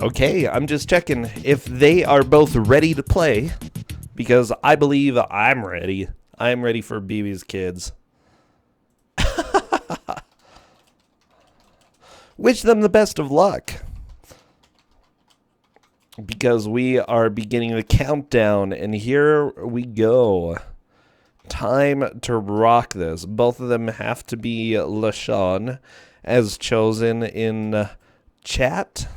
Okay, I'm just checking if they are both ready to play, because I believe I'm ready. I'm ready for Bebe's kids. Wish them the best of luck, because we are beginning the countdown, and here we go. Time to rock this. Both of them have to be LaShawn, as chosen in chat.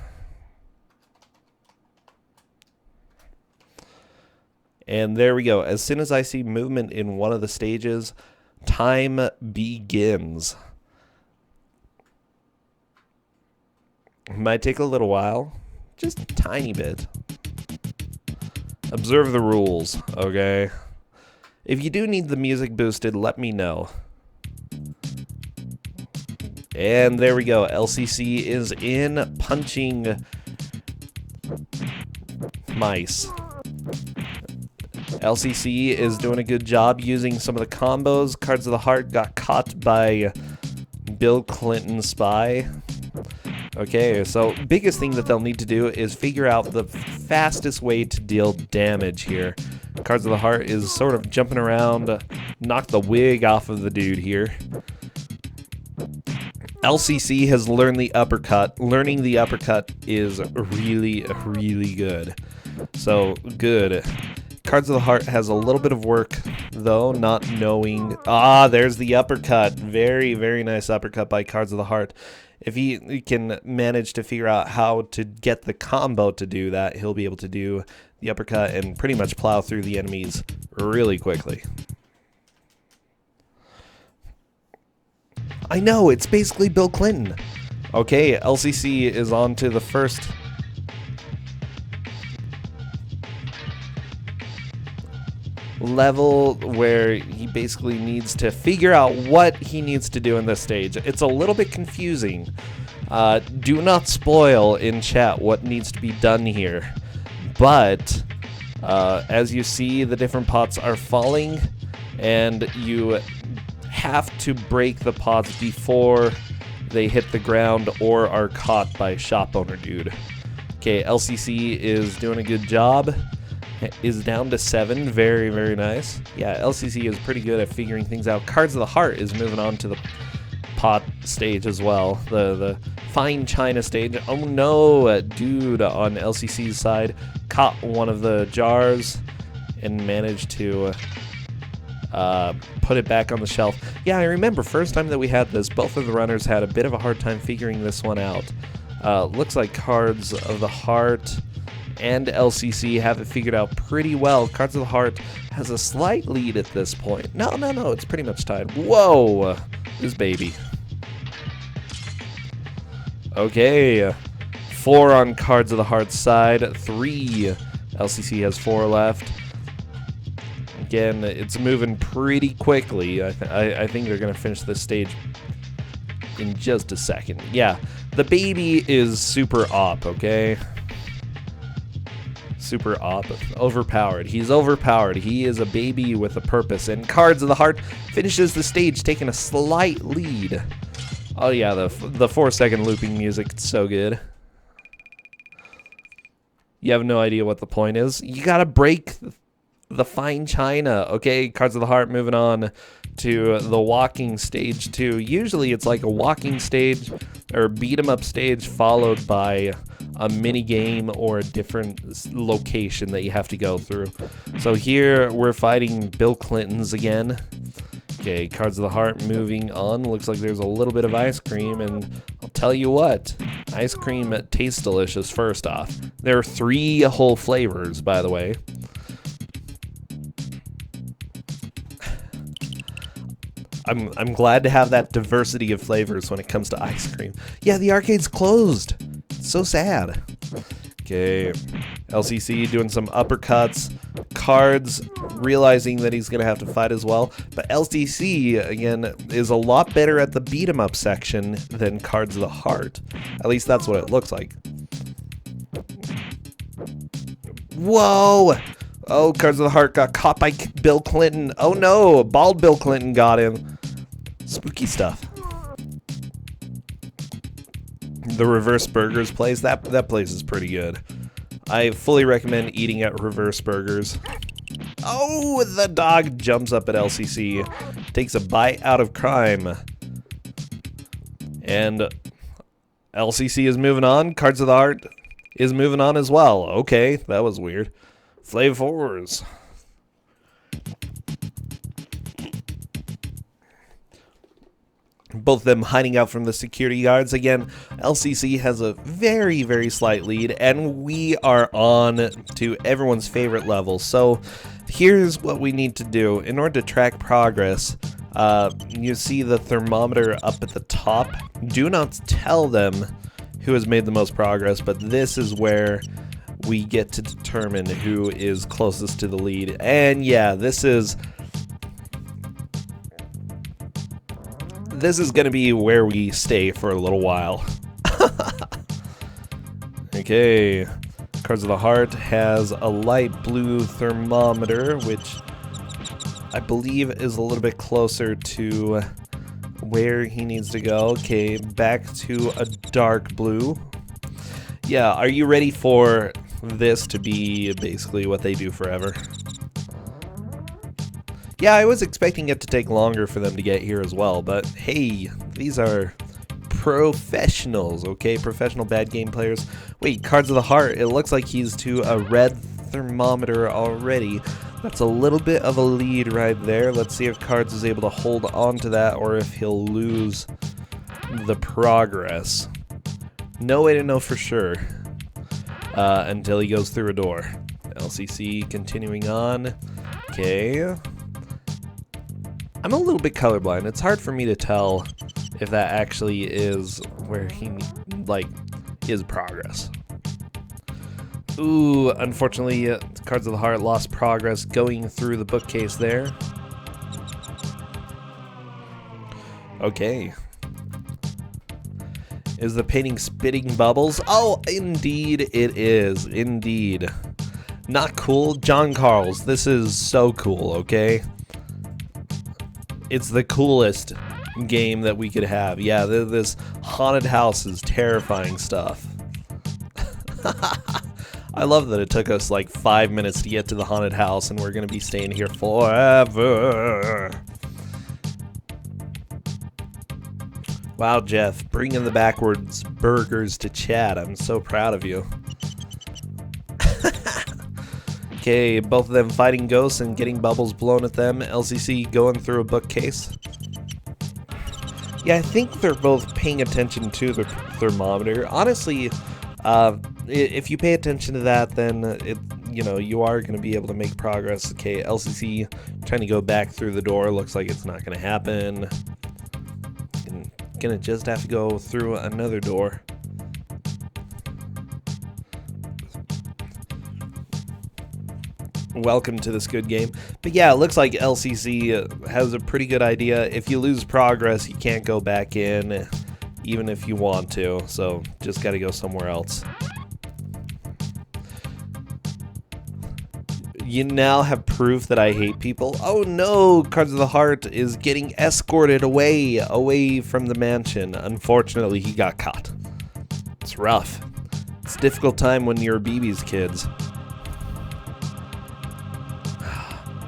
And there we go. As soon as I see movement in one of the stages, time begins. It might take a little while. Just a tiny bit. Observe the rules, okay? If you do need the music boosted, let me know. And there we go. LCC is in, punching mice. LCC is doing a good job using some of the combos. Cards of the Heart got caught by Bill Clinton Spy. Okay, so biggest thing that they'll need to do is figure out the fastest way to deal damage here. Cards of the Heart is sort of jumping around, knocked the wig off of the dude here. LCC has learned the uppercut. Learning the uppercut is really, really good. So, good. Cards of the Heart has a little bit of work, though, not knowing... Ah, there's the uppercut. Very, very nice uppercut by Cards of the Heart. If he can manage to figure out how to get the combo to do that, he'll be able to do the uppercut and pretty much plow through the enemies really quickly. I know, it's basically Bill Clinton. Okay, LCC is on to the first... level where he basically needs to figure out what he needs to do in this stage. It's a little bit confusing. Do not spoil in chat what needs to be done here. But as you see, the different pots are falling, and you have to break the pots before they hit the ground or are caught by shop owner dude. Okay, LCC is doing a good job. Is down to 7. Very, very nice. Yeah, LCC is pretty good at figuring things out. Cards of the Heart is moving on to the pot stage as well. The fine china stage. Oh no, dude on LCC's side caught one of the jars and managed to put it back on the shelf. Yeah, I remember first time that we had this, both of the runners had a bit of a hard time figuring this one out. Looks like Cards of the Heart and LCC have it figured out pretty well. Cards of the Heart has a slight lead at this point. No, it's pretty much tied. Whoa, this baby. Okay, 4 on Cards of the Heart side, 3. LCC has 4 left. Again, it's moving pretty quickly. I think they're going to finish this stage in just a second. Yeah, the baby is super op, okay? Super op, overpowered. He's overpowered. He is a baby with a purpose. And Cards of the Heart finishes the stage taking a slight lead. Oh yeah, the 4-second looping music, it's so good. You have no idea what the point is. You gotta break the fine china. Okay, Cards of the Heart moving on to the walking stage 2. Usually it's like a walking stage or beat 'em up stage followed by a mini game or a different location that you have to go through. So here we're fighting Bill Clintons again. Okay, Cards of the Heart moving on. Looks like there's a little bit of ice cream, and I'll tell you what, ice cream tastes delicious first off. There are 3 whole flavors, by the way. I'm glad to have that diversity of flavors when it comes to ice cream. Yeah, the arcade's closed. It's so sad. Okay, LCC doing some uppercuts. Cards realizing that he's going to have to fight as well. But LCC, again, is a lot better at the beat 'em up section than Cards of the Heart. At least that's what it looks like. Whoa! Oh, Cards of the Heart got caught by Bill Clinton. Oh no, bald Bill Clinton got him. Spooky stuff. The Reverse Burgers place, that place is pretty good. I fully recommend eating at Reverse Burgers. Oh, the dog jumps up at LCC, takes a bite out of crime. And LCC is moving on. Cards of the Heart is moving on as well. Okay, that was weird. Flavors. Both of them hiding out from the security guards. Again, LCC has a very, very slight lead, and we are on to everyone's favorite level. So here's what we need to do. In order to track progress, you see the thermometer up at the top. Do not tell them who has made the most progress, but this is where we get to determine who is closest to the lead. And yeah, this is going to be where we stay for a little while. Okay, Cards of the Heart has a light blue thermometer, which I believe is a little bit closer to where he needs to go. Okay, back to a dark blue. Yeah, are you ready for this to be basically what they do forever? Yeah, I was expecting it to take longer for them to get here as well, but hey, these are professionals, okay? Professional bad game players. Wait, Cards of the Heart, it looks like he's to a red thermometer already. That's a little bit of a lead right there. Let's see if Cards is able to hold on to that or if he'll lose the progress. No way to know for sure until he goes through a door. LCC continuing on. Okay. I'm a little bit colorblind. It's hard for me to tell if that actually is where he, like, is progress. Ooh, unfortunately, Cards of the Heart lost progress going through the bookcase there. Okay. Is the painting spitting bubbles? Oh, indeed it is. Indeed. Not cool. John Carl's. This is so cool, okay? It's the coolest game that we could have. Yeah, this haunted house is terrifying stuff. I love that it took us like 5 minutes to get to the haunted house and we're going to be staying here forever. Wow, Jeff, bringing the backwards burgers to chat. I'm so proud of you. Okay, both of them fighting ghosts and getting bubbles blown at them. LCC going through a bookcase. Yeah, I think they're both paying attention to the thermometer. Honestly, if you pay attention to that, then you are going to be able to make progress. Okay, LCC trying to go back through the door. Looks like it's not going to happen. Gonna just have to go through another door. Welcome to this good game. But yeah, it looks like LCC has a pretty good idea. If you lose progress, you can't go back in, even if you want to. So just got to go somewhere else. You now have proof that I hate people. Oh no, Cards of the Heart is getting escorted away from the mansion. Unfortunately, he got caught. It's rough. It's a difficult time when you're Bebe's kids.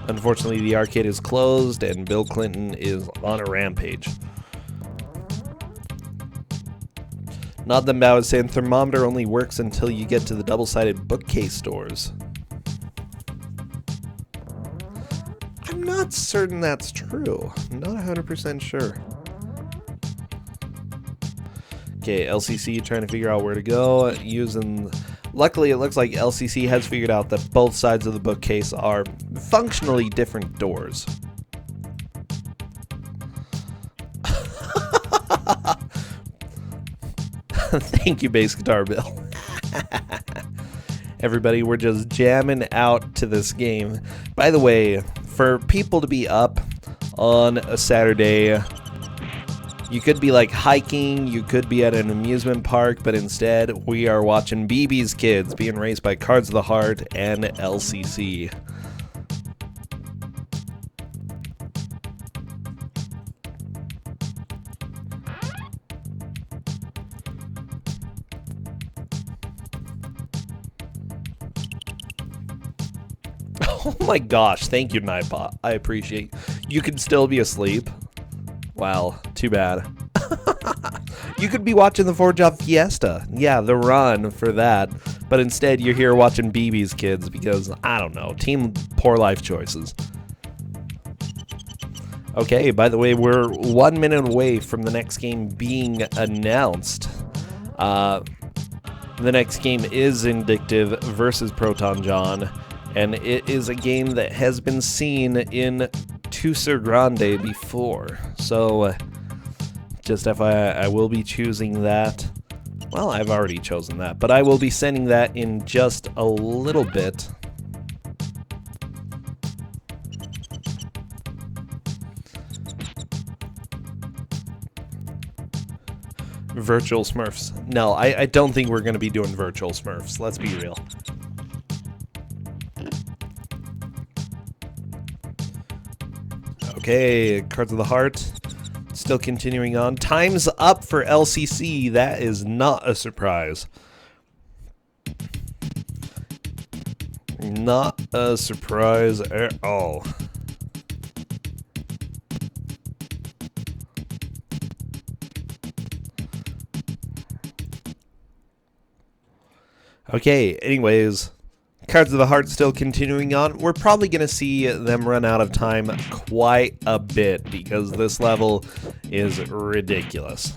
Unfortunately, the arcade is closed and Bill Clinton is on a rampage. Not them, I was saying thermometer only works until you get to the double-sided bookcase doors. I'm not certain that's true. I'm not 100% sure. Okay, LCC trying to figure out where to go using... Luckily, it looks like LCC has figured out that both sides of the bookcase are functionally different doors. Thank you, bass guitar Bill. Everybody, we're just jamming out to this game. By the way, for people to be up on a Saturday, you could be like hiking, you could be at an amusement park, but instead we are watching Bebe's kids being raised by Cards of the Heart and LCC. Oh my gosh, thank you, Nightbot. I appreciate you could still be asleep. Wow, too bad. You could be watching the 4-Job Fiesta. Yeah, the run for that. But instead, you're here watching Bebe's kids because, I don't know, team poor life choices. Okay, by the way, we're 1 minute away from the next game being announced. The next game is Indictive versus Proton John, and it is a game that has been seen in Twosogrande before. So, just FYI, I will be choosing that. Well, I've already chosen that, but I will be sending that in just a little bit. Virtual Smurfs. No, I don't think we're going to be doing virtual Smurfs. Let's be real. Okay, Cards of the Heart. Still continuing on. Time's up for LCC. That is not a surprise. Not a surprise at all. Okay, anyways, Cards of the Heart still continuing on. We're probably going to see them run out of time quite a bit because this level is ridiculous.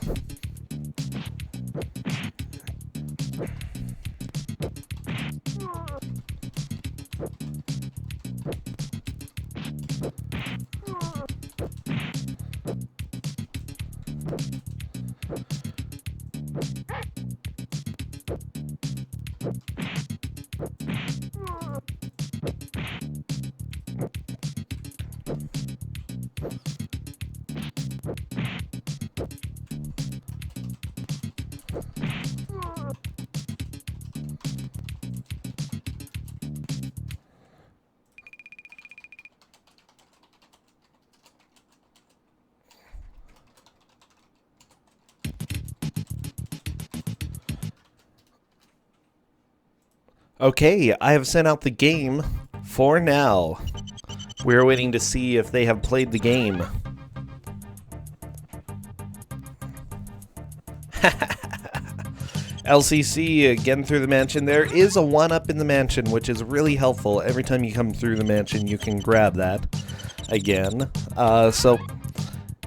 Okay, I have sent out the game for now. We're waiting to see if they have played the game. LCC, getting through the mansion. There is a 1-up in the mansion, which is really helpful. Every time you come through the mansion, you can grab that again. So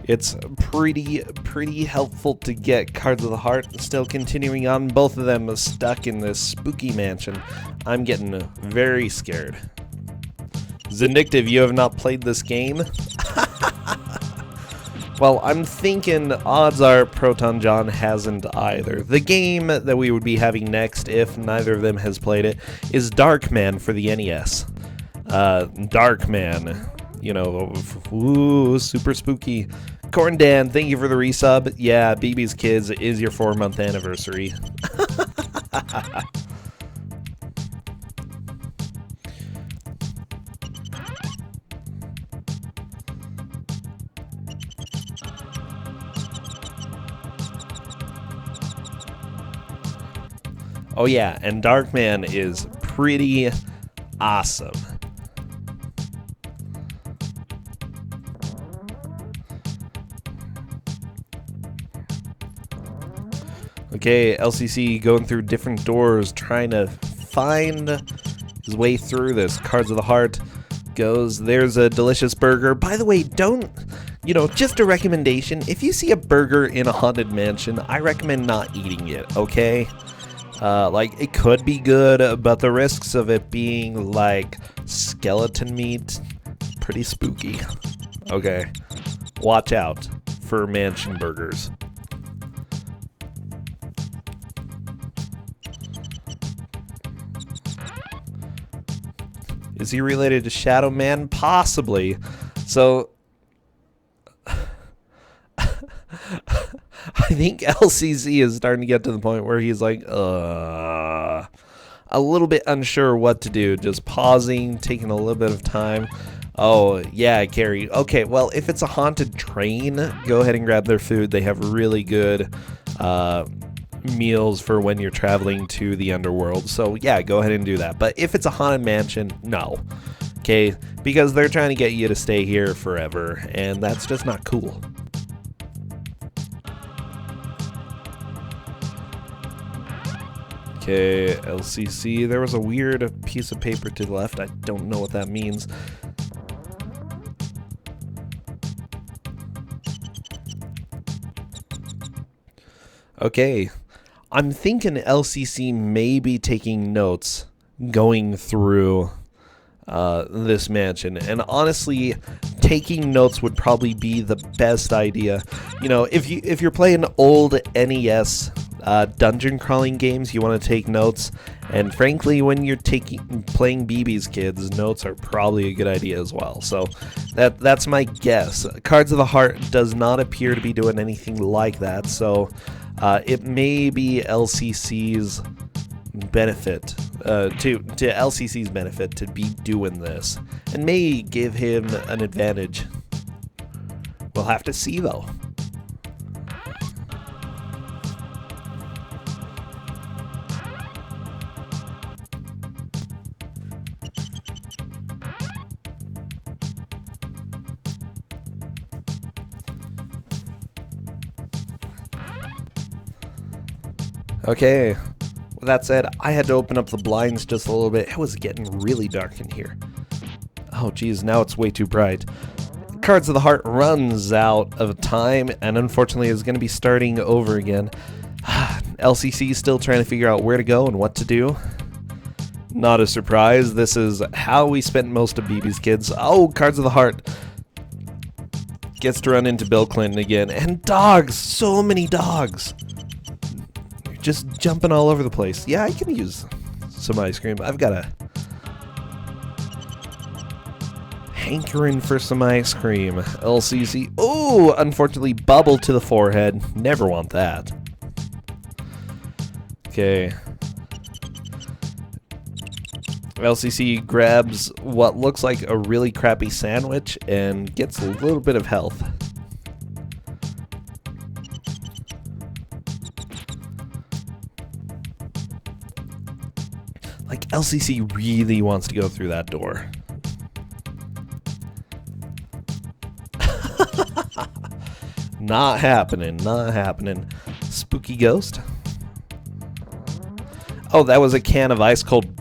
it's pretty helpful to get Cards of the Heart. Still continuing on, both of them stuck in this spooky mansion. I'm getting very scared. Zindictive, you have not played this game? Well, I'm thinking odds are Proton John hasn't either. The game that we would be having next, if neither of them has played it, is Darkman for the NES. Darkman, you know, ooh, super spooky. Corn Dan, thank you for the resub. Yeah, Bebe's Kids is your 4-month anniversary. Oh yeah, and Darkman is pretty awesome. Okay, LCC going through different doors, trying to find his way through this. Cards of the Heart goes, there's a delicious burger. By the way, don't, you know, just a recommendation. If you see a burger in a haunted mansion, I recommend not eating it, okay? Like, it could be good, but the risks of it being, like, skeleton meat, pretty spooky. Okay, watch out for mansion burgers. Is he related to Shadow Man? Possibly. So, I think LCC is starting to get to the point where he's like, a little bit unsure what to do. Just pausing, taking a little bit of time. Oh, yeah, Carrie. Okay, well, if it's a haunted train, go ahead and grab their food. They have really good meals for when you're traveling to the underworld. So, yeah, go ahead and do that. But if it's a haunted mansion, no. Okay, because they're trying to get you to stay here forever, and that's just not cool. Okay, LCC. There was a weird piece of paper to the left. I don't know what that means. Okay, I'm thinking LCC may be taking notes going through this mansion, and honestly, taking notes would probably be the best idea. You know, if you're playing old NES dungeon crawling games, you want to take notes, and frankly, when you're playing Bebe's Kids, notes are probably a good idea as well. So that's my guess. Cards of the Heart does not appear to be doing anything like that, so it may be LCC's benefit, to LCC's benefit to be doing this, and may give him an advantage. We'll have to see, though. Okay, with that said, I had to open up the blinds just a little bit. It was getting really dark in here. Oh geez, now it's way too bright. Cards of the Heart runs out of time, and unfortunately is going to be starting over again. LCC is still trying to figure out where to go and what to do. Not a surprise, this is how we spent most of Bebe's Kids. Oh, Cards of the Heart gets to run into Bill Clinton again. And dogs! So many dogs! Just jumping all over the place. Yeah, I can use some ice cream. I've got a hankering for some ice cream. LCC. Oh, unfortunately, bubble to the forehead. Never want that. Okay. LCC grabs what looks like a really crappy sandwich and gets a little bit of health. Like, LCC really wants to go through that door. Not happening, not happening. Spooky ghost? Oh, that was a can of ice cold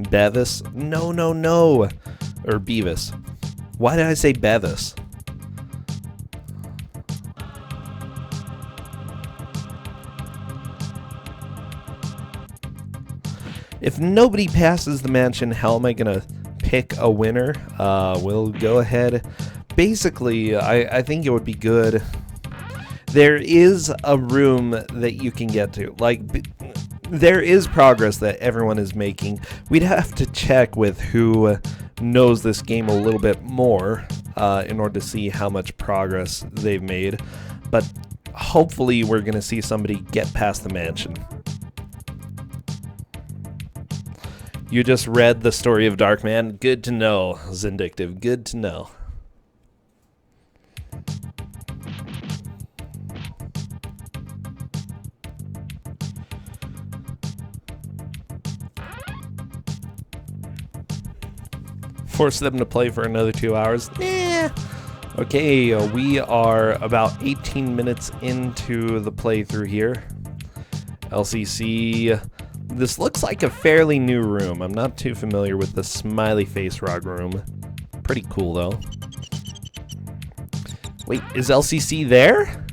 Bevis? No, no, no. Or Beavis. Why did I say Bevis? If nobody passes the mansion, how am I going to pick a winner? We'll go ahead. Basically, I think it would be good. There is a room that you can get to. Like, there is progress that everyone is making. We'd have to check with who knows this game a little bit more in order to see how much progress they've made. But hopefully we're going to see somebody get past the mansion. You just read the story of Darkman. Good to know, Zindictive. Good to know. Force them to play for another 2 hours? Nah. Okay, we are about 18 minutes into the playthrough here. LCC... This looks like a fairly new room. I'm not too familiar with the smiley face rock room. Pretty cool, though. Wait, is LCC there?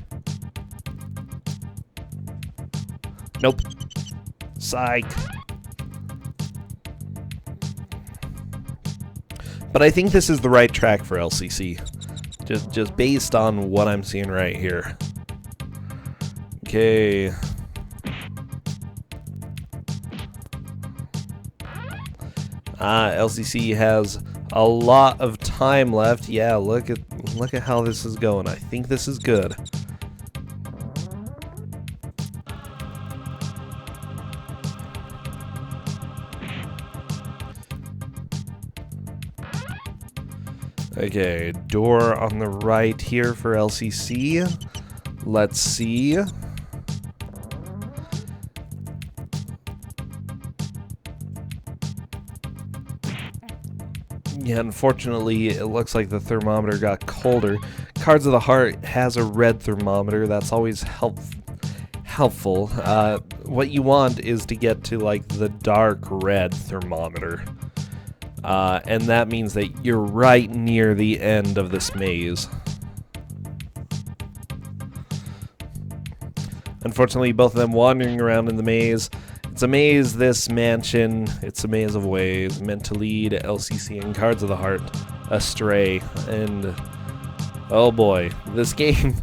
Nope. Psych. But I think this is the right track for LCC. Just based on what I'm seeing right here. Okay. LCC has a lot of time left. Yeah, look at how this is going. I think this is good. Okay, door on the right here for LCC. Let's see. Yeah, unfortunately, it looks like the thermometer got colder. Cards of the Heart has a red thermometer. That's always helpful. What you want is to get to like the dark red thermometer. And that means that you're right near the end of this maze. Unfortunately, both of them wandering around in the maze. It's a maze, this mansion. It's a maze of ways meant to lead LCC and Cards of the Heart astray. And oh boy, this game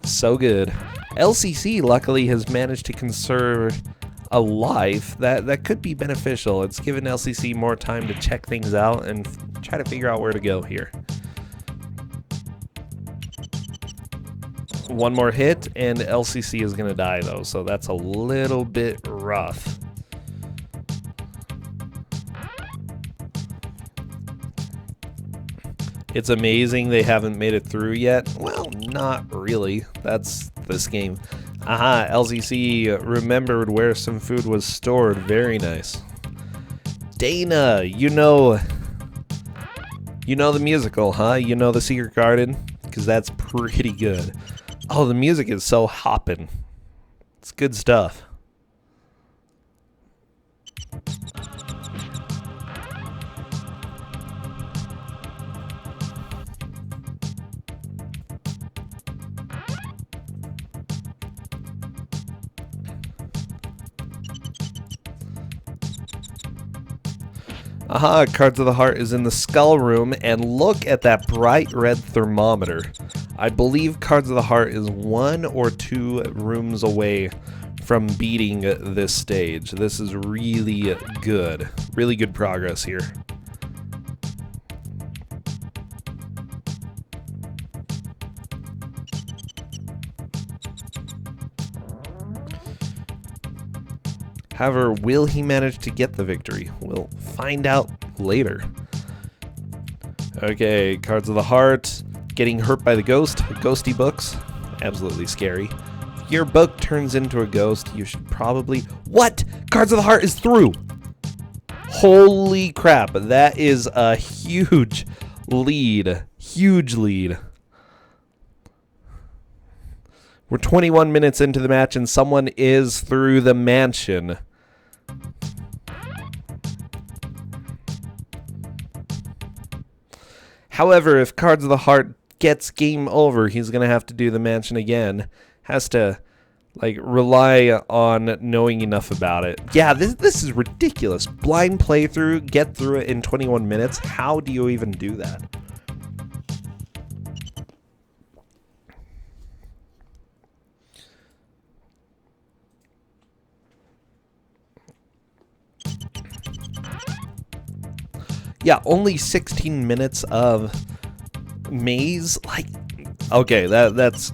is so good. LCC luckily has managed to conserve a life that could be beneficial. It's given LCC more time to check things out and try to figure out where to go here. One more hit and LCC is going to die though, so that's a little bit rough. It's amazing they haven't made it through yet. Well, not really. That's this game. Aha, LCC remembered where some food was stored. Very nice. Dana, you know the musical, huh? You know the Secret Garden? Because that's pretty good. Oh, the music is so hoppin'. It's good stuff. Aha, Cards of the Heart is in the skull room, and look at that bright red thermometer. I believe Cards of the Heart is 1 or 2 rooms away from beating this stage. This is really good. Really good progress here. However, will he manage to get the victory? We'll find out later. Okay, Cards of the Heart. Getting hurt by the ghost. Ghosty books. Absolutely scary. If your book turns into a ghost, you should probably... What? Cards of the Heart is through! Holy crap. That is a huge lead. Huge lead. We're 21 minutes into the match and someone is through the mansion. However, if Cards of the Heart gets game over, he's going to have to do the mansion again. Has to like rely on knowing enough about it. Yeah, this is ridiculous. Blind playthrough, get through it in 21 minutes. How do you even do that? Yeah, only 16 minutes of maze. Like, okay, that's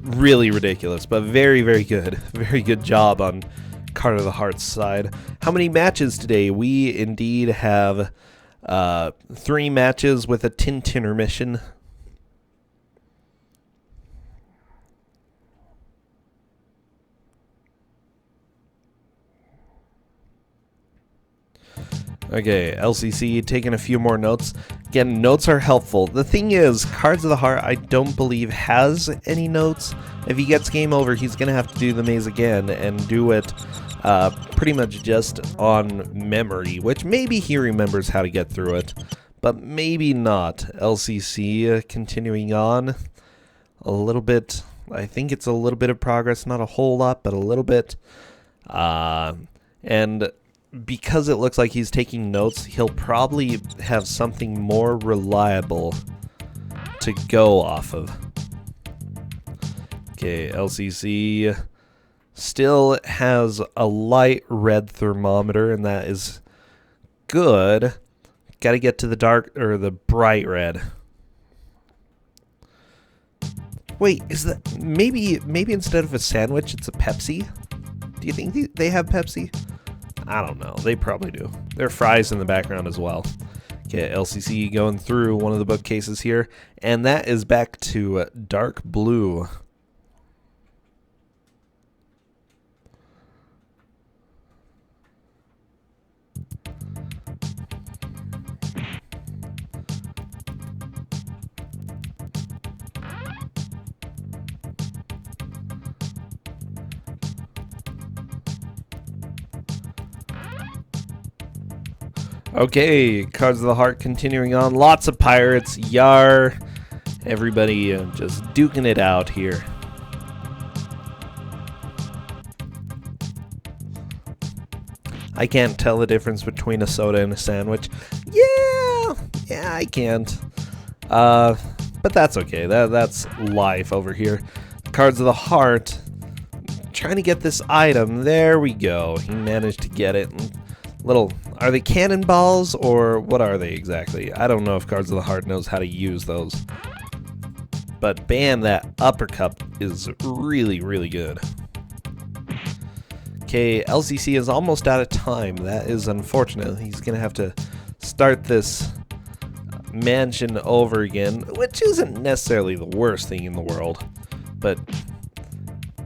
really ridiculous, but very, very good. Very good job on Card of the Heart's side. How many matches today? We indeed have 3 matches with a tint intermission. Okay, LCC taking a few more notes. Again, notes are helpful. The thing is, Cards of the Heart, I don't believe has any notes. If he gets game over, he's going to have to do the maze again and do it pretty much just on memory, which maybe he remembers how to get through it, but maybe not. LCC continuing on a little bit. I think it's a little bit of progress, not a whole lot, but a little bit. And because it looks like he's taking notes, he'll probably have something more reliable to go off of. Okay, LCC still has a light red thermometer, and that is good. Got to get to the dark, or the bright red. Wait, is that maybe instead of a sandwich, it's a Pepsi? Do you think they have Pepsi? I don't know. They probably do. There are fries in the background as well. Okay, LCC going through one of the bookcases here, and that is back to dark blue. Okay, Cards of the Heart continuing on. Lots of pirates. Yar. Everybody just duking it out here. I can't tell the difference between a soda and a sandwich. Yeah, I can't. But that's okay. That's life over here. Cards of the Heart. Trying to get this item. There we go. He managed to get it. Are they cannonballs or what are they exactly? I don't know if Cards of the Heart knows how to use those. But bam, that uppercut is really, really good. Okay, LCC is almost out of time. That is unfortunate. He's going to have to start this mansion over again, which isn't necessarily the worst thing in the world. But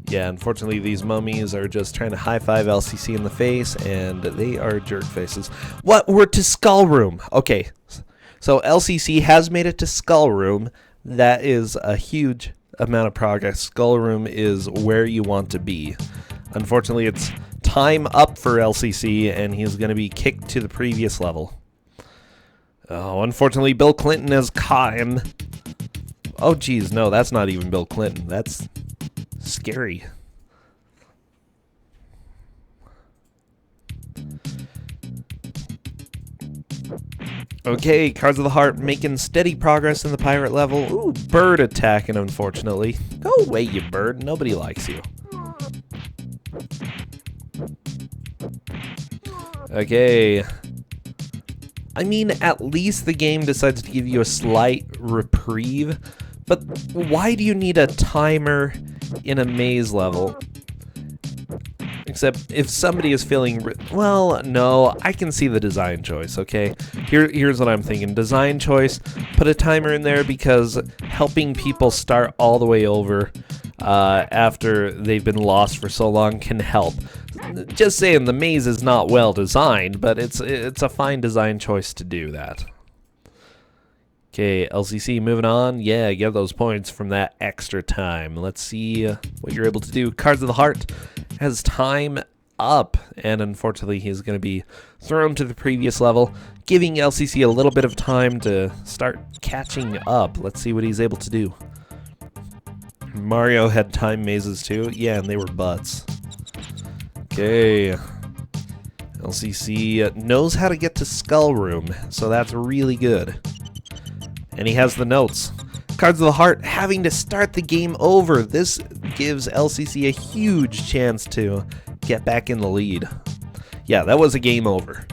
yeah, unfortunately, these mummies are just trying to high-five LCC in the face, and they are jerk faces. What? We're to Skull Room. Okay, so LCC has made it to Skull Room. That is a huge amount of progress. Skull Room is where you want to be. Unfortunately, it's time up for LCC, and he's going to be kicked to the previous level. Oh, unfortunately, Bill Clinton has caught him. Oh, geez, no, that's not even Bill Clinton. That's scary. Okay, Cards of the Heart making steady progress in the pirate level. Ooh, bird attacking, unfortunately. Go away, you bird. Nobody likes you. Okay. I mean, at least the game decides to give you a slight reprieve, but why do you need a timer in a maze level? Except if somebody is feeling... well, no, I can see the design choice, okay? Here's what I'm thinking. Design choice, put a timer in there because helping people start all the way over after they've been lost for so long can help. Just saying, the maze is not well designed, but it's a fine design choice to do that. Okay, LCC moving on. Yeah, get those points from that extra time. Let's see what you're able to do. Cards of the Heart has time up, and unfortunately he's going to be thrown to the previous level, giving LCC a little bit of time to start catching up. Let's see what he's able to do. Mario had time mazes too. Yeah, and they were butts. Okay. LCC knows how to get to Skull Room, so that's really good. And he has the notes. Cards of the Heart having to start the game over. This gives LCC a huge chance to get back in the lead. Yeah, that was a game over.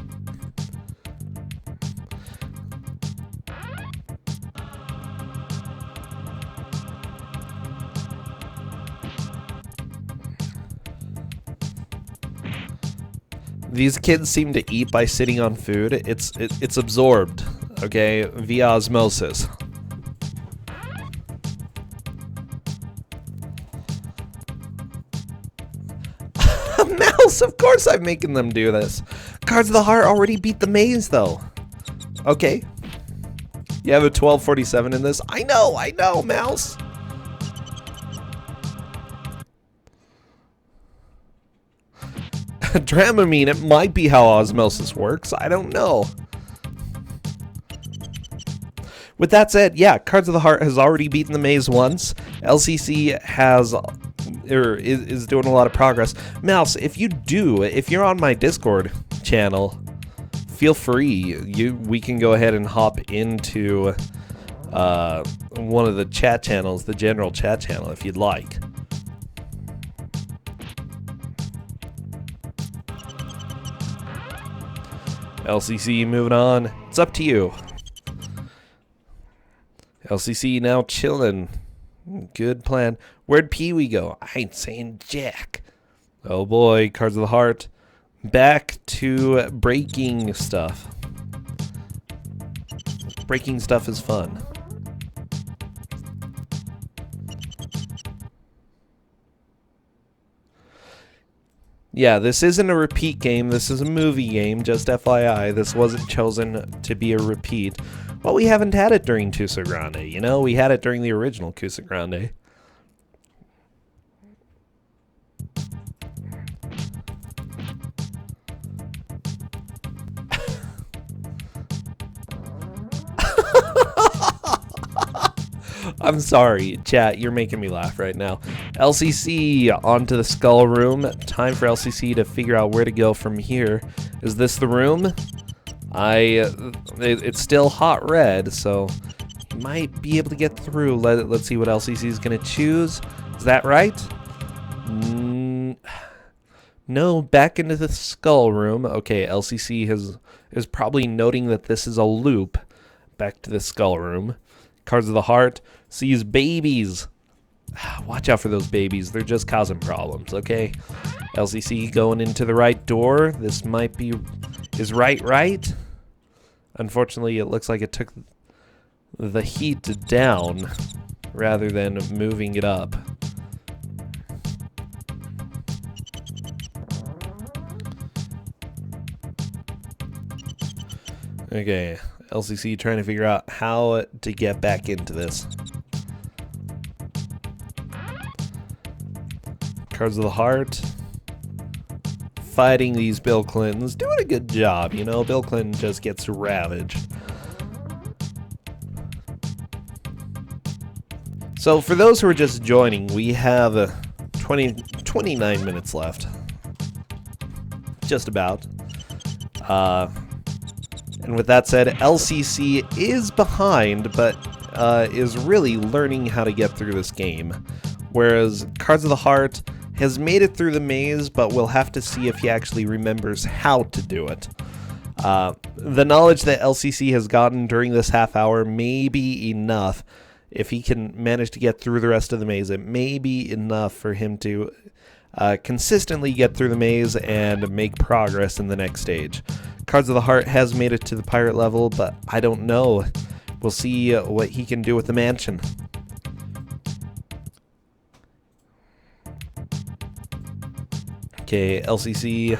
These kids seem to eat by sitting on food. It's absorbed, okay, via osmosis. Mouse, of course I'm making them do this. Cards of the Heart already beat the maze, though. Okay. You have a 1247 in this? I know, Mouse. Dramamine, it might be how osmosis works. I don't know. With that said, yeah, Cards of the Heart has already beaten the maze once. LCC has... is doing a lot of progress. Mouse, if you're on my Discord channel, feel free. We can go ahead and hop into one of the chat channels, the general chat channel, if you'd like. LCC moving on. It's up to you. LCC now chilling. Good plan. Where'd Pee-wee go? I ain't saying jack. Oh boy, Cards of the Heart. Back to breaking stuff. Breaking stuff is fun. Yeah, this isn't a repeat game. This is a movie game, just FYI. This wasn't chosen to be a repeat. Well, we haven't had it during Twosogrande, you know? We had it during the original Twosogrande. I'm sorry, chat, you're making me laugh right now. LCC, onto the skull room. Time for LCC to figure out where to go from here. Is this the room? It's still hot red, so you might be able to get through. Let's see what LCC is going to choose. Is that right? No, back into the skull room. Okay, LCC is probably noting that this is a loop. Back to the skull room. Cards of the Heart sees babies. Watch out for those babies. They're just causing problems, okay? LCC going into the right door. This might be... Is right? Unfortunately, it looks like it took the heat down rather than moving it up. Okay, LCC trying to figure out how to get back into this. Cards of the Heart. Fighting these Bill Clintons. Doing a good job, you know. Bill Clinton just gets ravaged. So for those who are just joining, we have 29 minutes left. Just about. And with that said, LCC is behind, but is really learning how to get through this game. Whereas Cards of the Heart has made it through the maze, but we'll have to see if he actually remembers how to do it. The knowledge that LCC has gotten during this half hour may be enough. If he can manage to get through the rest of the maze, it may be enough for him to consistently get through the maze and make progress in the next stage. Cards of the Heart has made it to the pirate level, but I don't know. We'll see what he can do with the mansion. Okay, LCC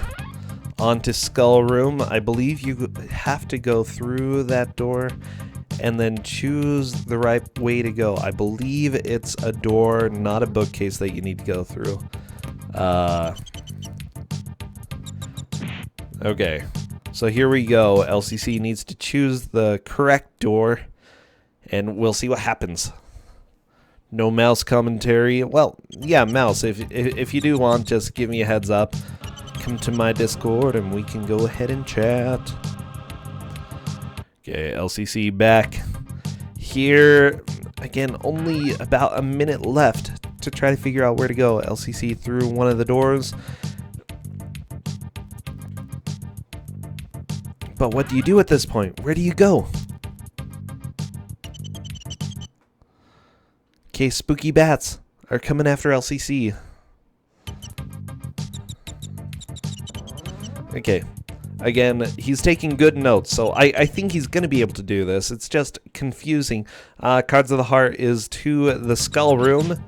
onto Skull Room. I believe you have to go through that door and then choose the right way to go. I believe it's a door, not a bookcase that you need to go through. Okay, so here we go. LCC needs to choose the correct door, and we'll see what happens. No mouse commentary. Well, yeah, mouse. If you do want, just give me a heads up. Come to my Discord, and we can go ahead and chat. Okay, LCC back here. Again, only about a minute left to try to figure out where to go. LCC through one of the doors. But what do you do at this point? Where do you go? Okay, spooky bats are coming after LCC. Okay. Again, he's taking good notes, so I think he's going to be able to do this. It's just confusing. Cards of the Heart is to the skull room.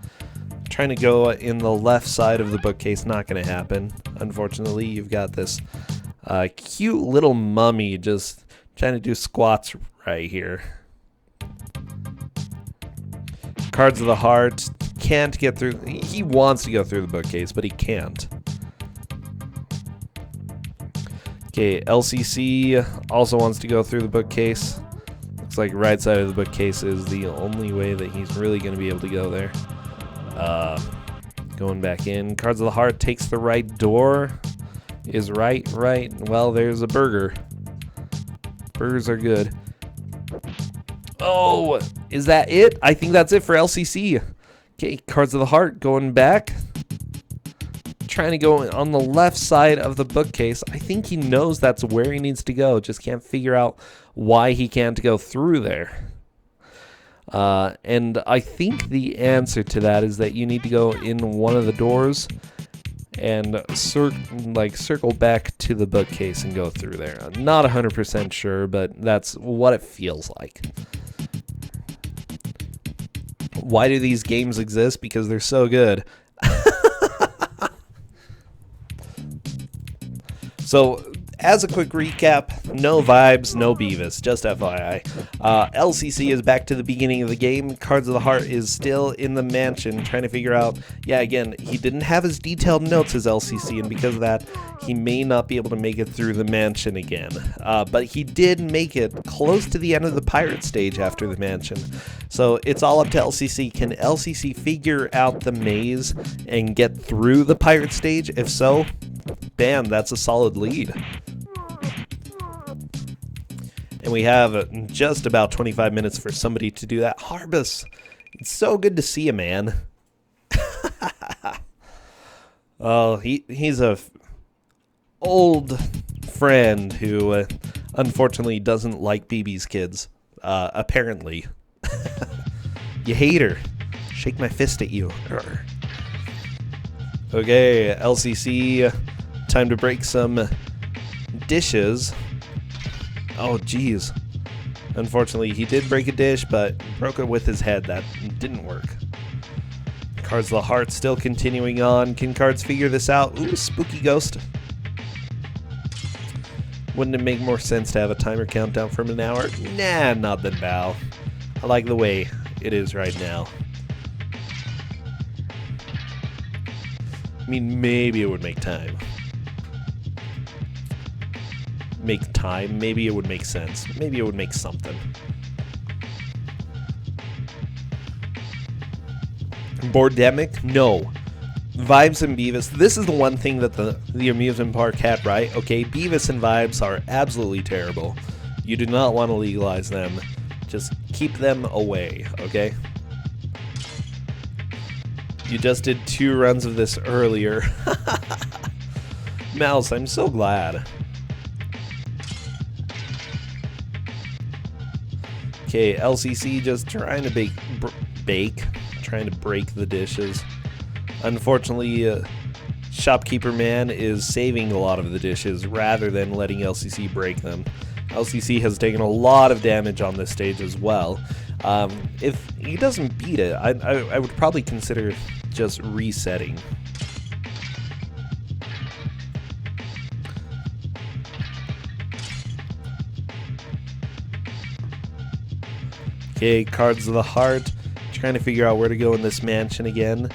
Trying to go in the left side of the bookcase, not going to happen. Unfortunately, you've got this cute little mummy just trying to do squats right here. Cards of the Heart can't get through. He wants to go through the bookcase, but he can't. Okay, LCC also wants to go through the bookcase. Looks like right side of the bookcase is the only way that he's really going to be able to go there. Going back in. Cards of the Heart takes the right door. Is right. Well, there's a burger. Burgers are good. Oh, is that it? I think that's it for LCC. Okay, Cards of the Heart going back. Trying to go on the left side of the bookcase. I think he knows that's where he needs to go. Just can't figure out why he can't go through there. And I think the answer to that is that you need to go in one of the doors and circle back to the bookcase and go through there. I'm not 100% sure, but that's what it feels like. Why do these games exist? Because they're so good. So, as a quick recap, no vibes, no Beavis, just FYI. LCC is back to the beginning of the game. Cards of the Heart is still in the mansion trying to figure out, yeah, again, he didn't have as detailed notes as LCC, and because of that, he may not be able to make it through the mansion again. But he did make it close to the end of the pirate stage after the mansion. So it's all up to LCC. Can LCC figure out the maze and get through the pirate stage? If so, bam, that's a solid lead. And we have just about 25 minutes for somebody to do that. Harbus, it's so good to see you, man. Oh, he's a old friend who unfortunately doesn't like Bebe's kids. Apparently. You hate her. Shake my fist at you. Urgh. Okay, LCC, time to break some dishes. Oh, geez. Unfortunately, he did break a dish, but broke it with his head. That didn't work. Cards of the Heart still continuing on. Can Cards figure this out? Ooh, spooky ghost. Wouldn't it make more sense to have a timer countdown from an hour? Nah, not the bow. I like the way it is right now. I mean, maybe it would make time. Make time? Maybe it would make sense. Maybe it would make something. Boardemic? No. Vibes and Beavis. This is the one thing that the amusement park had right. Okay, Beavis and Vibes are absolutely terrible. You do not want to legalize them. Just keep them away, okay? You just did 2 runs of this earlier. Mouse, I'm so glad. Okay, LCC just trying to trying to break the dishes. Unfortunately, Shopkeeper Man is saving a lot of the dishes rather than letting LCC break them. LCC has taken a lot of damage on this stage as well. If he doesn't beat it, I would probably consider just resetting. Okay, Cards of the Heart. Trying to figure out where to go in this mansion again.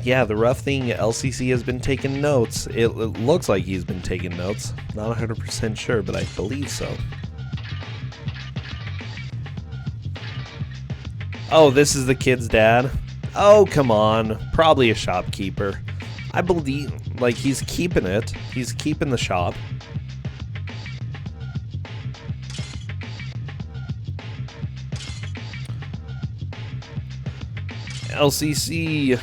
Yeah, the rough thing, LCC has been taking notes. It looks like he's been taking notes. Not 100% sure, but I believe so. Oh, this is the kid's dad? Oh, come on. Probably a shopkeeper. I believe, like, he's keeping it. He's keeping the shop. LCC.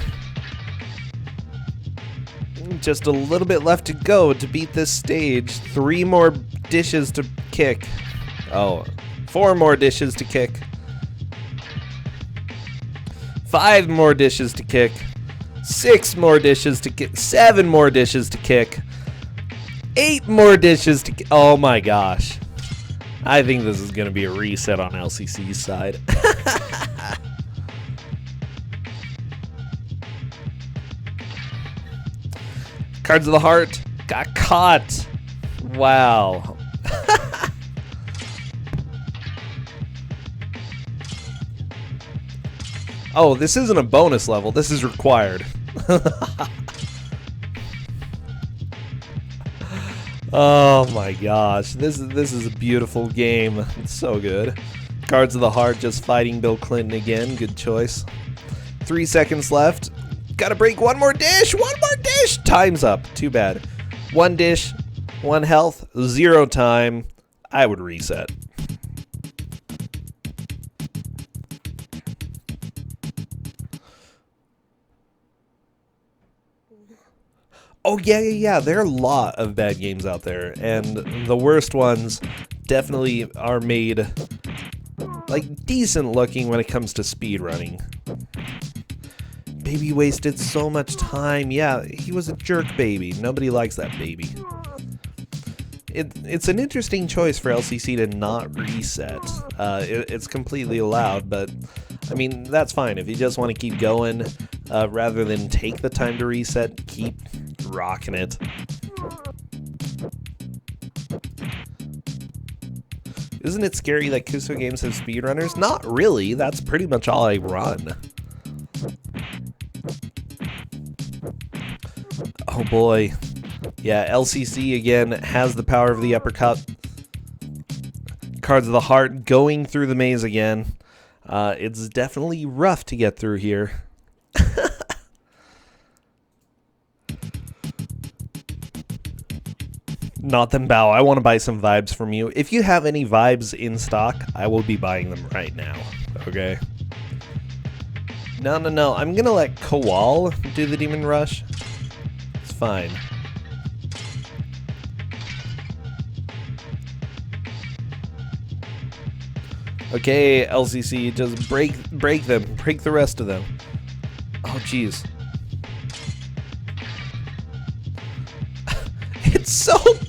Just a little bit left to go to beat this stage. 3 more dishes to kick. Oh, 4 more dishes to kick. 5 more dishes to kick. 6 more dishes to kick. 7 more dishes to kick. 8 more dishes to kick. Oh my gosh. I think this is going to be a reset on LCC's side. Cards of the Heart got caught. Wow. Oh, this isn't a bonus level. This is required. Oh my gosh. This is a beautiful game. It's so good. Cards of the Heart just fighting Bill Clinton again. Good choice. 3 seconds left. Gotta break 1 more dish! 1 more dish! Time's up. Too bad. 1 dish, 1 health, 0 time. I would reset. Oh, yeah. There are a lot of bad games out there. And the worst ones definitely are made, like, decent looking when it comes to speedrunning. Baby wasted so much time. Yeah, he was a jerk baby. Nobody likes that baby. It's an interesting choice for LCC to not reset. It's completely allowed, but I mean, that's fine. If you just want to keep going, rather than take the time to reset, keep rocking it. Isn't it scary that Kuso games have speedrunners? Not really. That's pretty much all I run. Oh boy. Yeah, LCC again has the power of the uppercut. Cards of the Heart going through the maze again. It's definitely rough to get through here. Not them, Bao. I want to buy some vibes from you. If you have any vibes in stock, I will be buying them right now. Okay? No. I'm going to let Kowal do the Demon Rush. It's fine. Okay, LCC, just break them. Break the rest of them. Oh, jeez.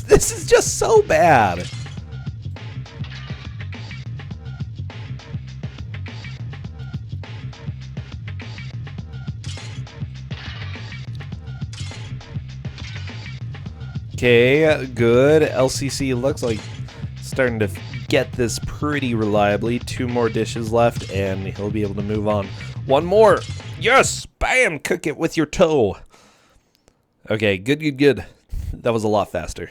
This is just so bad. Okay, good. LCC looks like starting to get this pretty reliably. 2 more dishes left, and he'll be able to move on. 1 more. Yes! Bam! Cook it with your toe. Okay, good. That was a lot faster.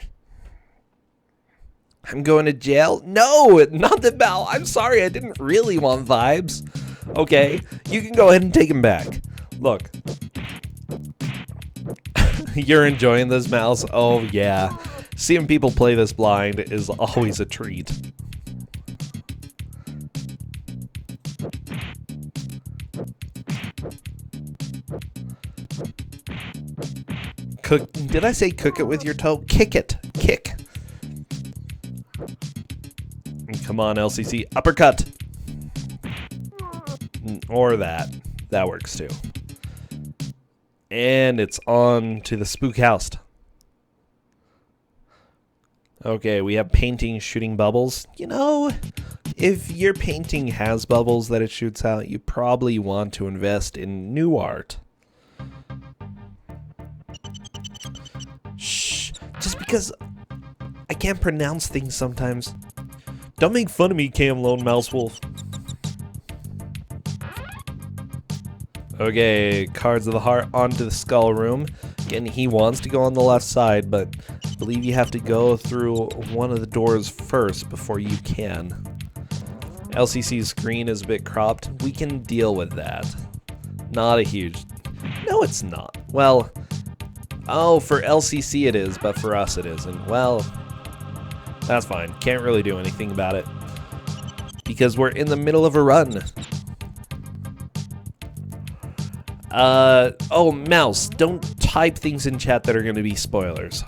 I'm going to jail? No! Not the bell. I'm sorry, I didn't really want vibes. Okay, you can go ahead and take him back. Look. You're enjoying this, Mouse? Oh, yeah. Seeing people play this blind is always a treat. Did I say cook it with your toe? Kick it. Kick. Come on, LCC. Uppercut. Or that. That works too. And it's on to the spook house. Okay, we have painting shooting bubbles. You know, if your painting has bubbles that it shoots out, you probably want to invest in new art. Shh. Just because I can't pronounce things sometimes. Don't make fun of me, Cam Lone Mouse Wolf. Okay, Cards of the Heart onto the skull room. Again, he wants to go on the left side, but I believe you have to go through one of the doors first before you can. LCC's screen is a bit cropped. We can deal with that. Not a huge... No, it's not. Well, oh, for LCC it is, but for us it isn't. Well, that's fine. Can't really do anything about it. Because we're in the middle of a run. Oh, Mouse, don't type things in chat that are going to be spoilers.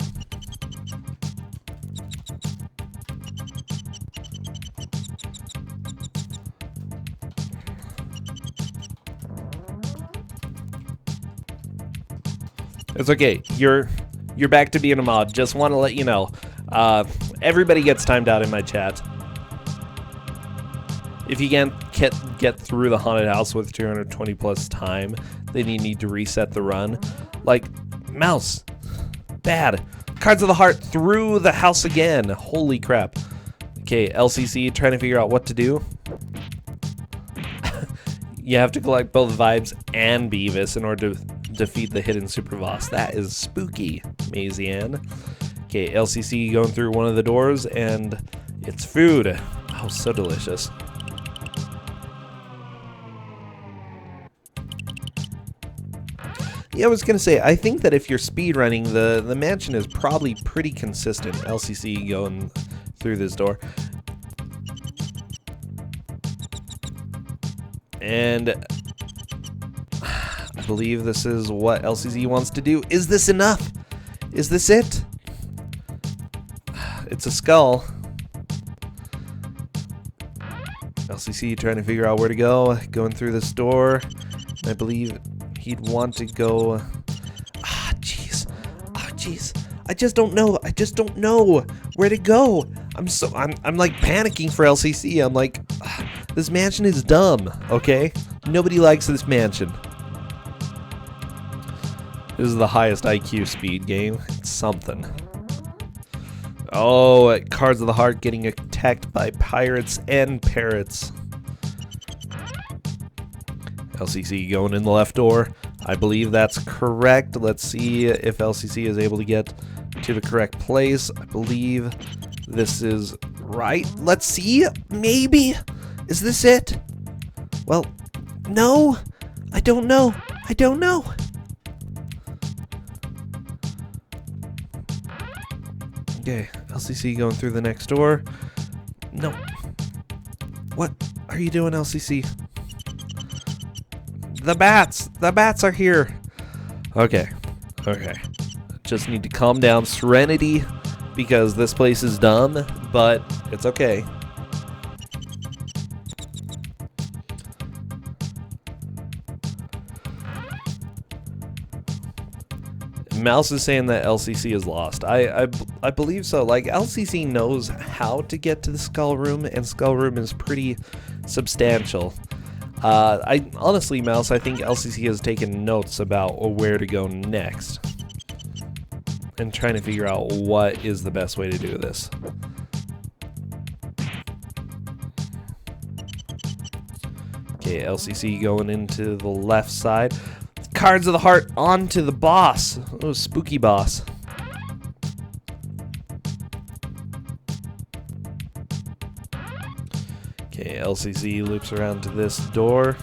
It's okay. You're back to being a mod. Just want to let you know. Everybody gets timed out in my chat. If you can't get through the haunted house with 220 plus time, then you need to reset the run. Like, Mouse, bad. Cards of the Heart through the house again. Holy crap. Okay, LCC trying to figure out what to do. You have to collect both Vibes and Beavis in order to defeat the hidden super boss. That is spooky, Mazian. Okay, LCC going through one of the doors, and it's food. Oh, so delicious. Yeah, I was gonna say, I think that if you're speedrunning, the mansion is probably pretty consistent. LCC going through this door. And I believe this is what LCC wants to do. Is this enough? Is this it? It's a skull. LCC trying to figure out where to go. Going through this door. I believe he'd want to go... Ah, jeez. Ah, jeez. I just don't know. I just don't know where to go. I'm like panicking for LCC. I'm like, this mansion is dumb, okay? Nobody likes this mansion. This is the highest IQ speed game. It's something. Oh, Cards of the Heart getting attacked by pirates and parrots. LCC going in the left door. I believe that's correct. Let's see if LCC is able to get to the correct place. I believe this is right. Let's see. Maybe. Is this it? Well, no! I don't know! I don't know! Okay, LCC going through the next door. No. What are you doing, LCC? The bats! The bats are here! Okay. Okay. Just need to calm down. Serenity, because this place is dumb, but it's okay. Mouse is saying that LCC is lost. I believe so. Like, LCC knows how to get to the skull room, and skull room is pretty substantial. I honestly, Mouse, I think LCC has taken notes about where to go next, and trying to figure out what is the best way to do this. Okay, LCC going into the left side. Cards of the Heart onto the boss. Oh, spooky boss. Okay, LCC loops around to this door.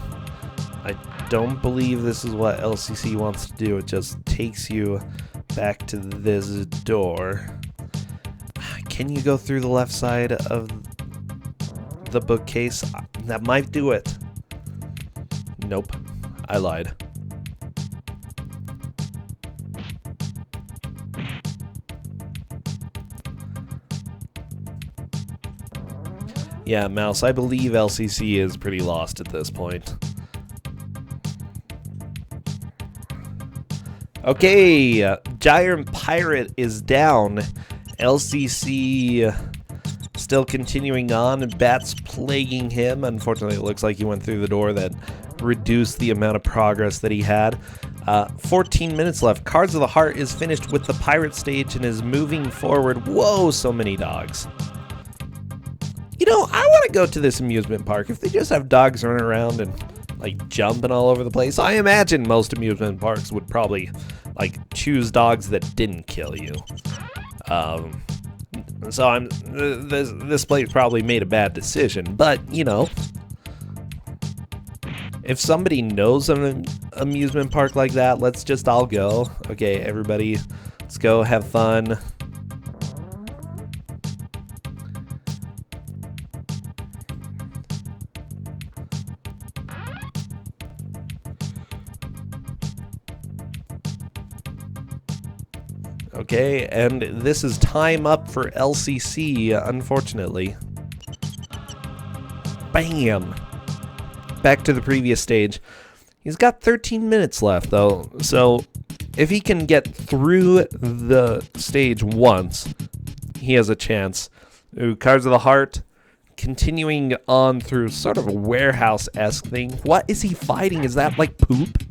I don't believe this is what LCC wants to do. It just takes you back to this door. Can you go through the left side of the bookcase? That might do it. Nope. I lied. Yeah, Mouse, I believe LCC is pretty lost at this point. Okay, Giant Pirate is down. LCC still continuing on. Bats plaguing him. Unfortunately, it looks like he went through the door that reduced the amount of progress that he had. 14 minutes left. Cards of the Heart is finished with the pirate stage and is moving forward. Whoa, so many dogs. You know, I want to go to this amusement park. If they just have dogs running around and, like, jumping all over the place, I imagine most amusement parks would probably, like, choose dogs that didn't kill you. So this place probably made a bad decision, but, you know, if somebody knows an amusement park like that, let's just all go. Okay, everybody, let's go have fun. Okay, and this is time up for LCC, unfortunately. Bam! Back to the previous stage. He's got 13 minutes left, though, so if he can get through the stage once, he has a chance. Ooh, Cards of the Heart, continuing on through sort of a warehouse-esque thing. What is he fighting? Is that, like, poop?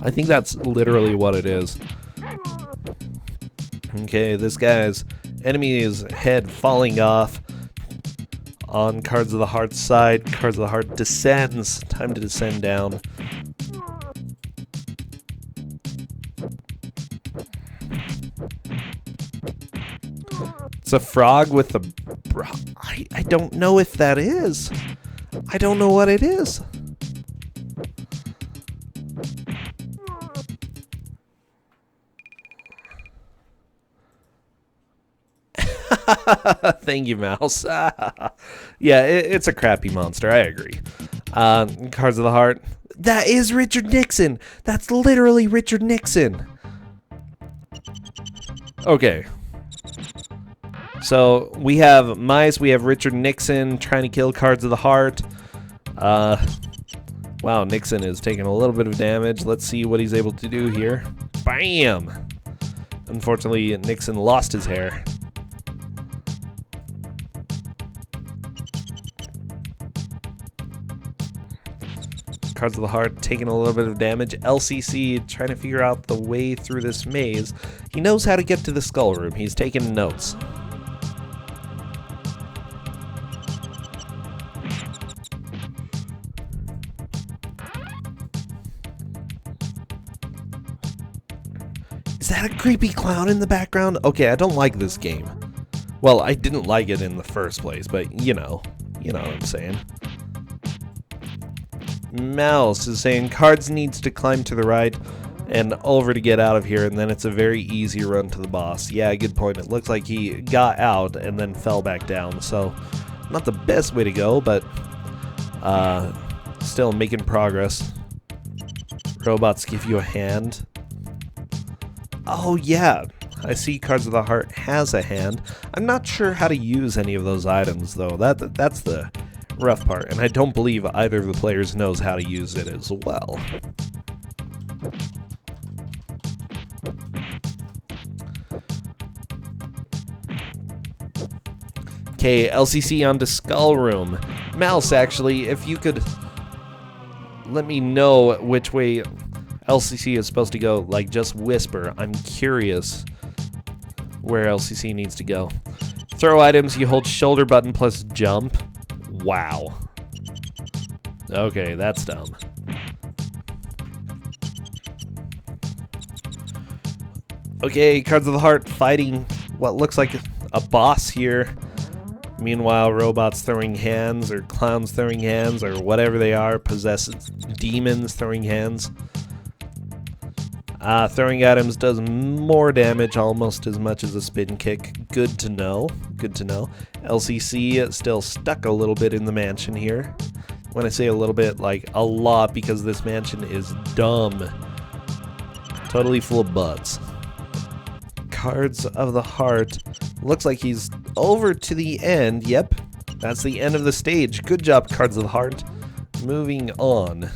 I think that's literally what it is. Okay, this guy's enemy's head falling off on Cards of the Heart's side. Cards of the Heart descends. Time to descend down. It's a frog with a... I don't know if that is. I don't know what it is. Thank you, Mouse. Yeah, it's a crappy monster. I agree. Cards of the Heart. That is Richard Nixon. That's literally Richard Nixon. Okay. So we have mice. We have Richard Nixon trying to kill Cards of the Heart. Wow, Nixon is taking a little bit of damage. Let's see what he's able to do here. Bam! Unfortunately, Nixon lost his hair. Cards of the Heart taking a little bit of damage. LCC trying to figure out the way through this maze. He knows how to get to the skull room. He's taking notes. Is that a creepy clown in the background? Okay, I don't like this game. Well, I didn't like it in the first place, but you know what I'm saying. Mouse is saying Cards needs to climb to the right and over to get out of here, and then it's a very easy run to the boss. Yeah, good point. It looks like he got out and then fell back down, so not the best way to go, but still making progress. Robots give you a hand. Oh yeah, I see Cards of the Heart has a hand. I'm not sure how to use any of those items though. That's the rough part, and I don't believe either of the players knows how to use it as well. Okay, LCC on to Skull Room. Mouse, actually, if you could let me know which way LCC is supposed to go, like just whisper. I'm curious where LCC needs to go. Throw items, you hold shoulder button plus jump. Wow. Okay, that's dumb. Okay, Cards of the Heart fighting what looks like a boss here. Meanwhile, robots throwing hands, or clowns throwing hands, or whatever they are, possessed demons throwing hands. Throwing items does more damage, almost as much as a spin kick. Good to know. Good to know. LCC still stuck a little bit in the mansion here. When I say a little bit, like a lot, because this mansion is dumb. Totally full of butts. Cards of the Heart. Looks like he's over to the end. Yep, that's the end of the stage. Good job, Cards of the Heart. Moving on.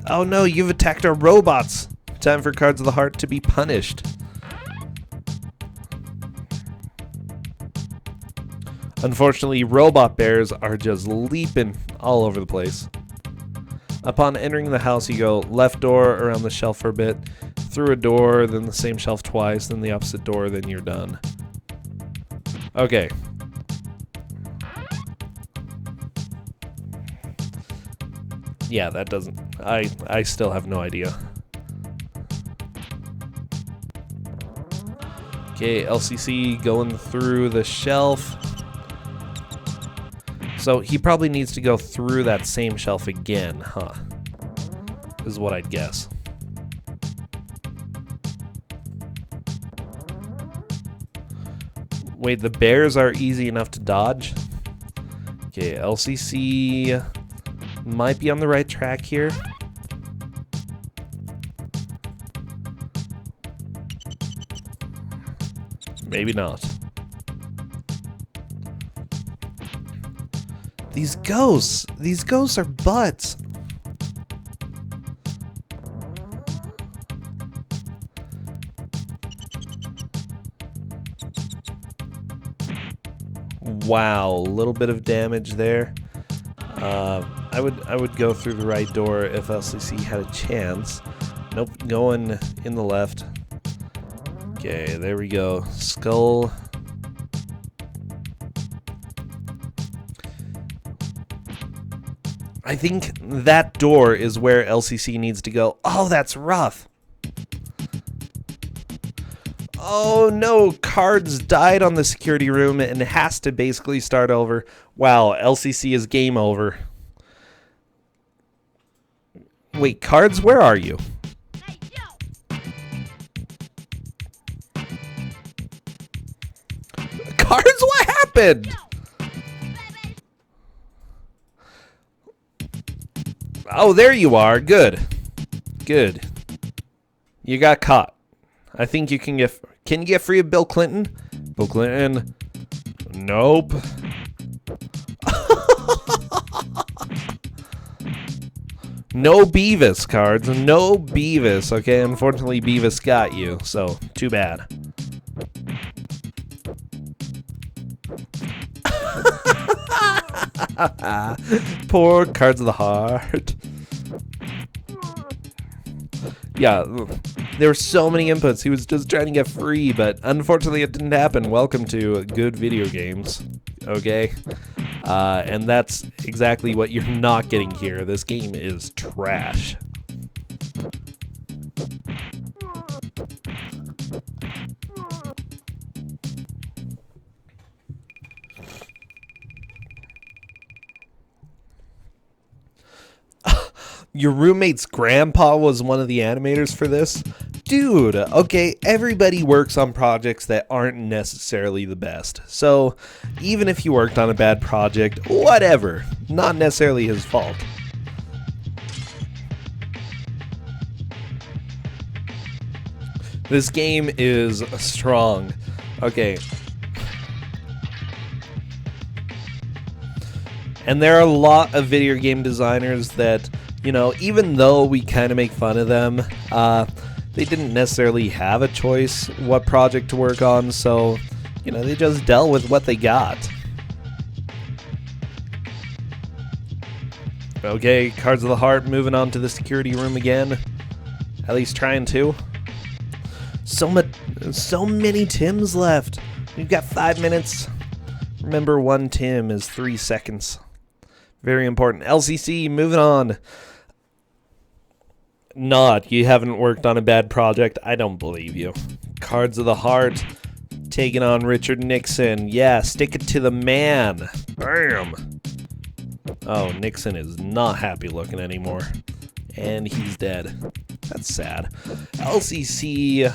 Oh no, you've attacked our robots. Time for Cards of the Heart to be punished. Unfortunately, robot bears are just leaping all over the place. Upon entering the house, you go left door around the shelf for a bit, through a door, then the same shelf twice, then the opposite door, then you're done. Okay. Yeah, that doesn't... I still have no idea. Okay, LCC going through the shelf. So he probably needs to go through that same shelf again, huh? Is what I'd guess. Wait, the bears are easy enough to dodge? Okay, LCC might be on the right track here. Maybe not. These ghosts are butts. Wow, a little bit of damage there. I would go through the right door if LCC had a chance. Nope, going in the left. Okay, there we go. Skull. I think that door is where LCC needs to go. Oh, that's rough. Oh no, Cards died on the security room and has to basically start over. Wow, LCC is game over. Wait, Cards, where are you? Cards, what happened? Oh, there you are. Good. Good. You got caught. I think you can get... Can you get free of Bill Clinton? Bill Clinton. Nope. No Beavis, Cards. No Beavis. Okay, unfortunately, Beavis got you. So, too bad. Poor Cards of the Heart. Yeah, there were so many inputs. He was just trying to get free, but unfortunately it didn't happen. Welcome to good video games. Okay? And that's exactly what you're not getting here. This game is trash. Your roommate's grandpa was one of the animators for this? Dude, okay, everybody works on projects that aren't necessarily the best. So, even if you worked on a bad project, whatever. Not necessarily his fault. This game is strong. Okay. And there are a lot of video game designers that, you know, even though we kind of make fun of them, they didn't necessarily have a choice what project to work on, so, you know, they just dealt with what they got. Okay, Cards of the Heart moving on to the security room again. At least trying to. So many Tims left. We've got 5 minutes. Remember, 1 Tim is 3 seconds. Very important. LCC, moving on. Not, you haven't worked on a bad project. I don't believe you. Cards of the Heart, taking on Richard Nixon. Yeah, stick it to the man. Bam. Oh, Nixon is not happy looking anymore. And he's dead. That's sad. LCC,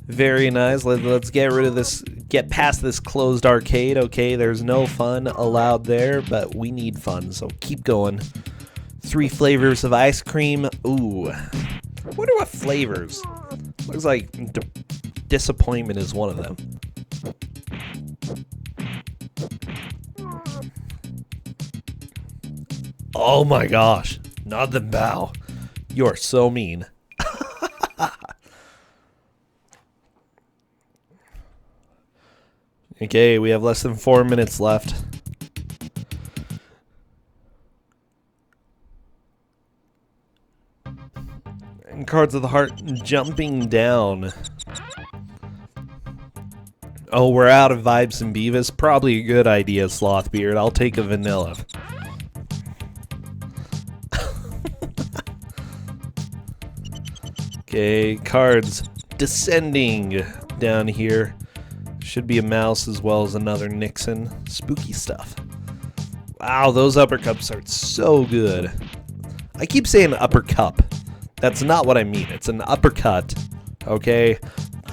very nice. Let's get rid of this, get past this closed arcade. Okay, there's no fun allowed there, but we need fun, so keep going. 3 flavors of ice cream. Ooh. I wonder what flavors. Looks like disappointment is one of them. Oh my gosh. Not the bow. You are so mean. Okay, we have less than 4 minutes left. And Cards of the Heart jumping down. Oh, we're out of Vibes and Beavis. Probably a good idea, Slothbeard. I'll take a vanilla. Okay, cards descending down here. Should be a mouse as well as another Nixon. Spooky stuff. Wow, those uppercuts are so good. I keep saying uppercut. That's not what I mean. It's an uppercut. Okay?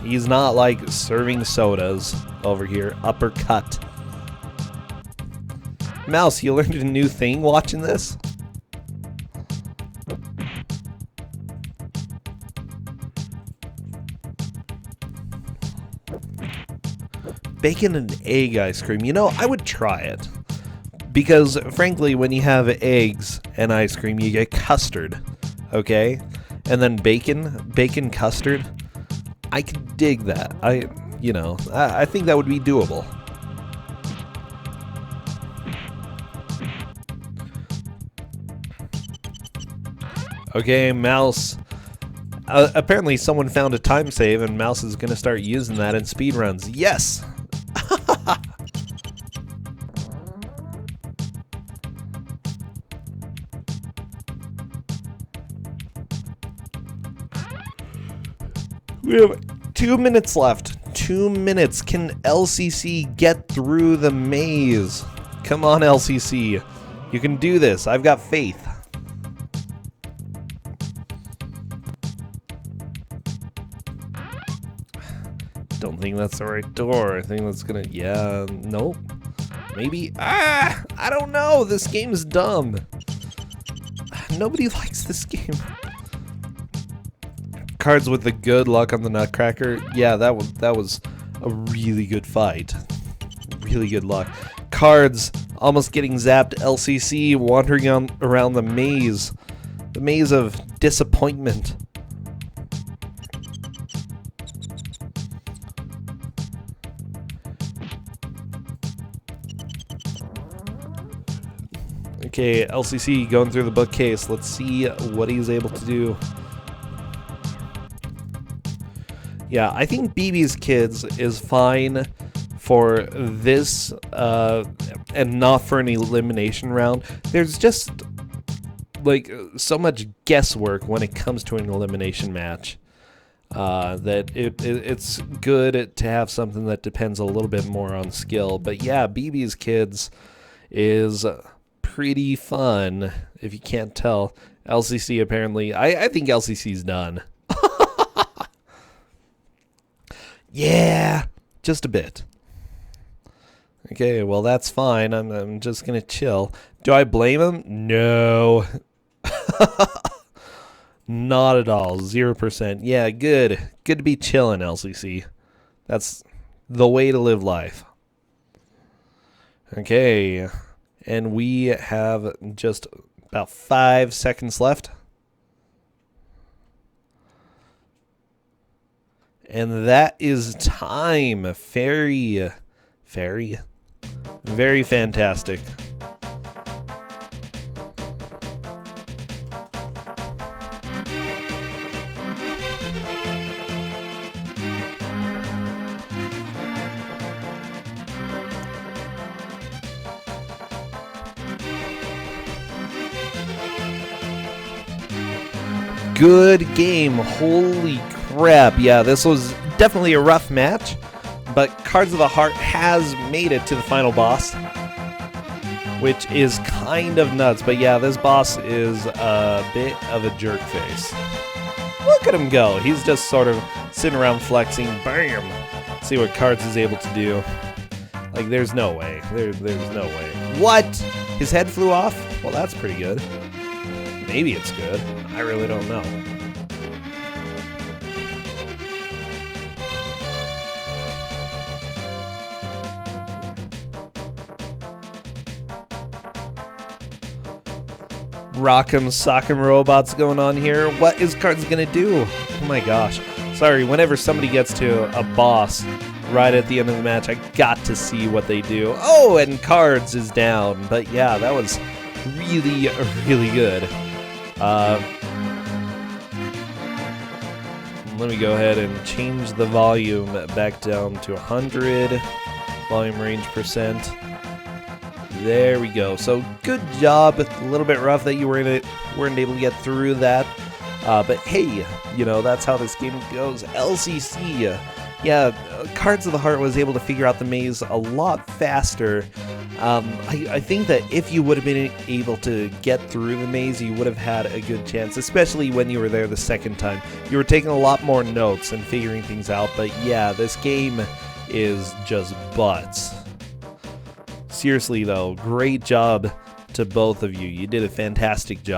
He's not like serving sodas over here. Uppercut. Mouse, you learned a new thing watching this? Bacon and egg ice cream. You know, I would try it. Because, frankly, when you have eggs and ice cream, you get custard. Okay? And then bacon custard. I could dig that. I think that would be doable. Okay, Mouse. Apparently someone found a time save and Mouse is going to start using that in speedruns. Yes! We have 2 minutes left. 2 minutes. Can LCC get through the maze? Come on, LCC. You can do this. I've got faith. Don't think that's the right door. I think that's gonna... Yeah, nope. Maybe... I don't know. This game's dumb. Nobody likes this game. Cards with the good luck on the Nutcracker. Yeah, that was a really good fight. Really good luck. Cards almost getting zapped. LCC wandering around the maze. The maze of disappointment. Okay, LCC going through the bookcase. Let's see what he's able to do. Yeah, I think Bebe's Kids is fine for this and not for an elimination round. There's just like so much guesswork when it comes to an elimination match that it's good to have something that depends a little bit more on skill. But yeah, Bebe's Kids is pretty fun, if you can't tell. LCC apparently. I think LCC's done. Yeah, just a bit. Okay, well, that's fine. I'm just going to chill. Do I blame him? No. Not at all. 0%. Yeah, good. Good to be chilling, LCC. That's the way to live life. Okay, and we have just about 5 seconds left. And that is time. Very fantastic. Good game. Holy crap. Yeah, this was definitely a rough match, but Cards of the Heart has made it to the final boss, which is kind of nuts. But yeah, this boss is a bit of a jerk face. Look at him go. He's just sort of sitting around flexing. Bam! See what Cards is able to do. Like, there's no way. There's no way. What? His head flew off? Well, that's pretty good. Maybe it's good. I really don't know. Rock'em sock'em robots going on here. What is Cards gonna do? Oh my gosh. Sorry, whenever somebody gets to a boss right at the end of the match, I got to see what they do. Oh, and Cards is down. But yeah, that was really good. Let me go ahead and change the volume back down to 100. Volume range %. There we go. So good job. A little bit rough that you weren't able to get through that. But hey, you know, that's how this game goes. LCC. Yeah, Cards of the Heart was able to figure out the maze a lot faster. I think that if you would have been able to get through the maze, you would have had a good chance, especially when you were there the second time. You were taking a lot more notes and figuring things out, but yeah, this game is just butts. Seriously though, great job to both of you. You did a fantastic job.